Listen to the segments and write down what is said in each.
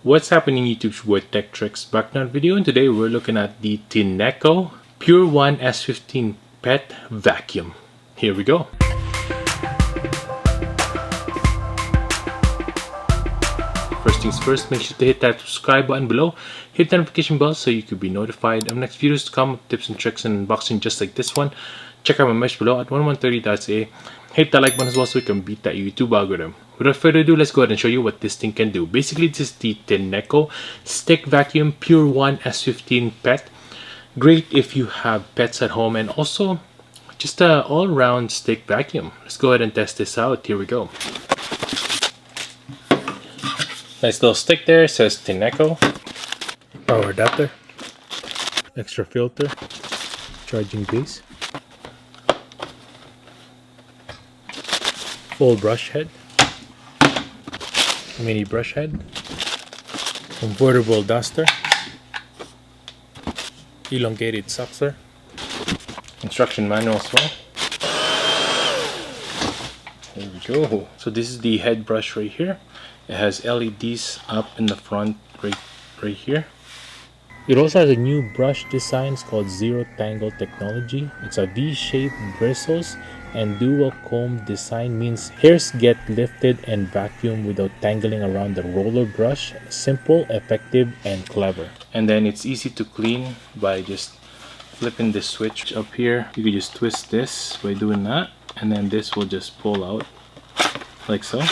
What's happening YouTube with Tech TRX back in our video, and today we're looking at the Tineco Pure One S15 Pet Vacuum. Here we go. First things first, make sure to hit that subscribe button below, hit the notification bell so you could be notified of next videos to come, tips and tricks and unboxing just like this one. Check out my merch below at 1130.ca. Hit that like button as well so we can beat that YouTube algorithm. Without further ado, let's go ahead and show you what this thing can do. Basically, this is the Tineco Stick Vacuum Pure One S15 Pet. Great if you have pets at home, and also just an all-round stick vacuum. Let's go ahead and test this out. Here we go. Nice little stick there, says Tineco. Power adapter, extra filter, charging base, full brush head, mini brush head, convertible duster, elongated sucker, instruction manual as well. There we go. So this is the head brush right here. It has LEDs up in the front right here. It also has a new brush design. It's called Zero Tangle Technology. It's a V-shaped bristles and dual comb design, means hairs get lifted and vacuumed without tangling around the roller brush. Simple, effective, and clever. And then it's easy to clean by just flipping this switch up here. You can just twist this by doing that, and then this will just pull out like so.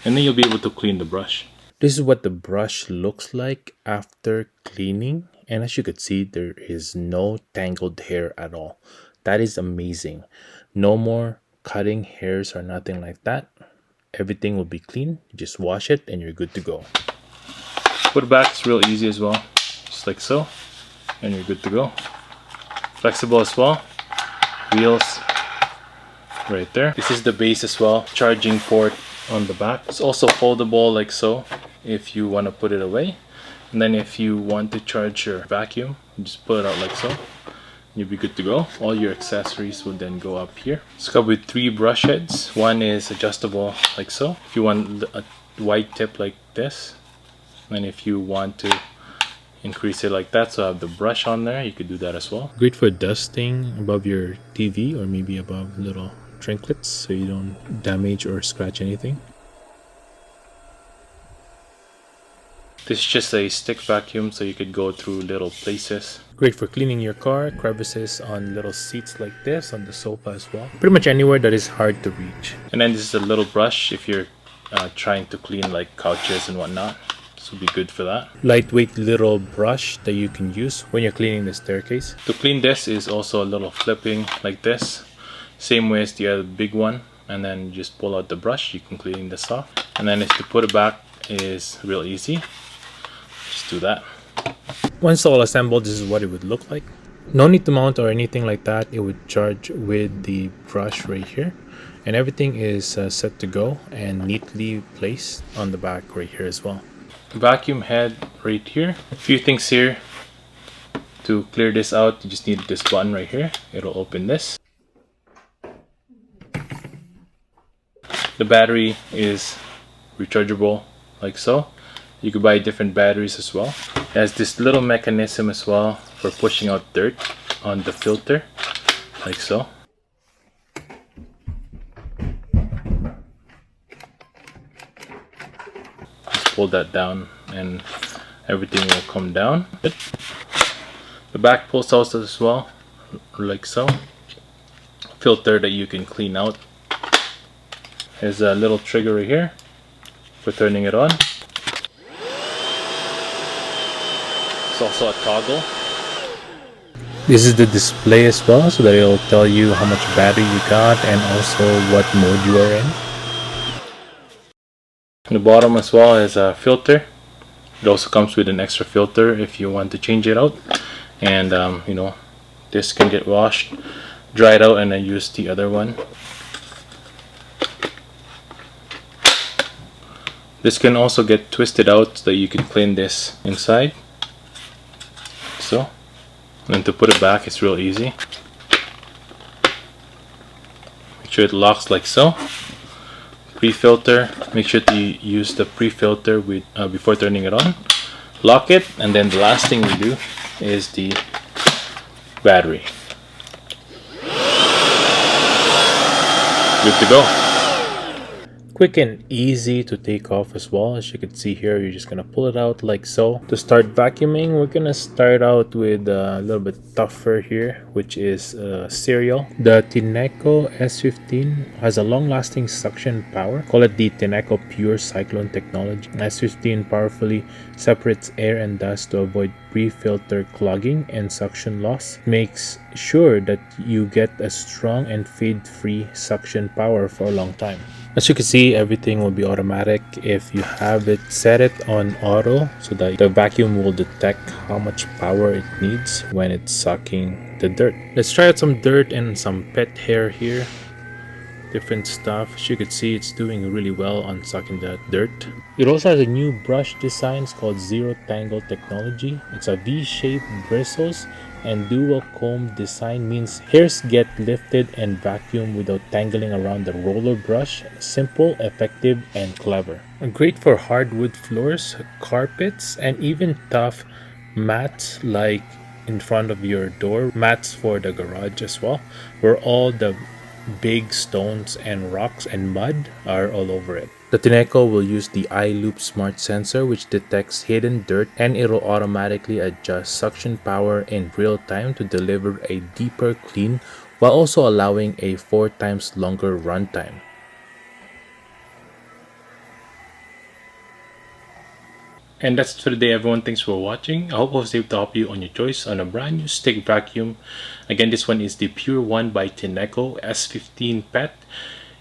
And then you'll be able to clean the brush. This is what the brush looks like after cleaning, and as you could see, there is no tangled hair at all. That is amazing. No more cutting hairs or nothing like that. Everything will be clean. You just wash it and you're good to go. Put it back, it's real easy as well, just like so, and you're good to go. Flexible as well. Wheels right there. This is the base as well. Charging port on the back. It's also foldable like so if you want to put it away, and then if you want to charge your vacuum, you just pull it out like so. You'll be good to go. All your accessories will then go up here. It's covered with 3 brush heads. One is adjustable like so if you want a wide tip like this, and if you want to increase it like that, so I have the brush on there, you could do that as well. Great for dusting above your TV or maybe above little trinkets so you don't damage or scratch anything. This is just a stick vacuum, so you could go through little places. Great for cleaning your car, crevices on little seats like this, on the sofa as well. Pretty much anywhere that is hard to reach. And then this is a little brush if you're trying to clean like couches and whatnot. This will be good for that. Lightweight little brush that you can use when you're cleaning the staircase. To clean this is also a little flipping like this. Same way as the other big one, and then just pull out the brush. You can clean this off, and then if to put it back is real easy. Just do that. Once all assembled, this is what it would look like. No need to mount or anything like that. It would charge with the brush right here, and everything is set to go and neatly placed on the back right here as well. Vacuum head right here. A few things here. To clear this out, you just need this button right here. It'll open this. The battery is rechargeable like so. You could buy different batteries as well. It has this little mechanism as well for pushing out dirt on the filter like so. Just pull that down and everything will come down. The back pulls out as well like so. Filter that you can clean out. There's a little trigger right here for turning it on. It's also a toggle. This is the display as well, so that it'll tell you how much battery you got and also what mode you are in. On the bottom as well is a filter. It also comes with an extra filter if you want to change it out. And you know, this can get washed, dried out, and then use the other one. This can also get twisted out so that you can clean this inside. So, and to put it back, it's real easy. Make sure it locks like so. pre-filter. Make sure to use the pre-filter with before turning it on. Lock it, and then the last thing we do is the battery. Good to go. Quick and easy to take off as well. As you can see here, you're just gonna pull it out like so. To start vacuuming, we're gonna start out with a little bit tougher here, which is cereal. The Tineco S15 has a long-lasting suction power. Call it the Tineco Pure Cyclone technology. S15 powerfully separates air and dust to avoid pre-filter clogging and suction loss. Makes sure that you get a strong and fade-free suction power for a long time. As you can see, everything will be automatic if you have it set it on auto, so that the vacuum will detect how much power it needs when it's sucking the dirt. Let's try out some dirt and some pet hair here. Different stuff. As you can see, it's doing really well on sucking that dirt. It also has a new brush design. It's called Zero Tangle technology. It's a V-shaped bristles and dual comb design, means hairs get lifted and vacuumed without tangling around the roller brush. Simple, effective, and clever. Great for hardwood floors, carpets, and even tough mats like in front of your door, mats for the garage as well, where all the big stones and rocks and mud are all over it. The Tineco will use the iLoop smart sensor, which detects hidden dirt, and it will automatically adjust suction power in real time to deliver a deeper clean while also allowing a 4 times longer runtime. And that's it for today, everyone. Thanks for watching. I hope I was able to help you on your choice on a brand new stick vacuum. Again, this one is the Pure One by Tineco S15 PET.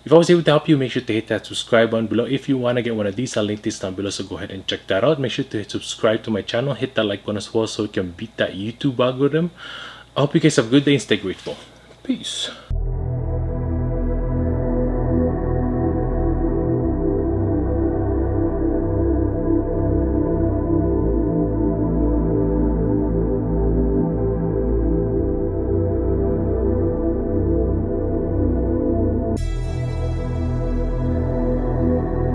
If I was able to help you, make sure to hit that subscribe button below. If you want to get one of these, I'll link this down below, so go ahead and check that out. Make sure to hit subscribe to my channel, hit that like button as well, so we can beat that YouTube algorithm. I hope you guys have a good day and stay grateful. Peace.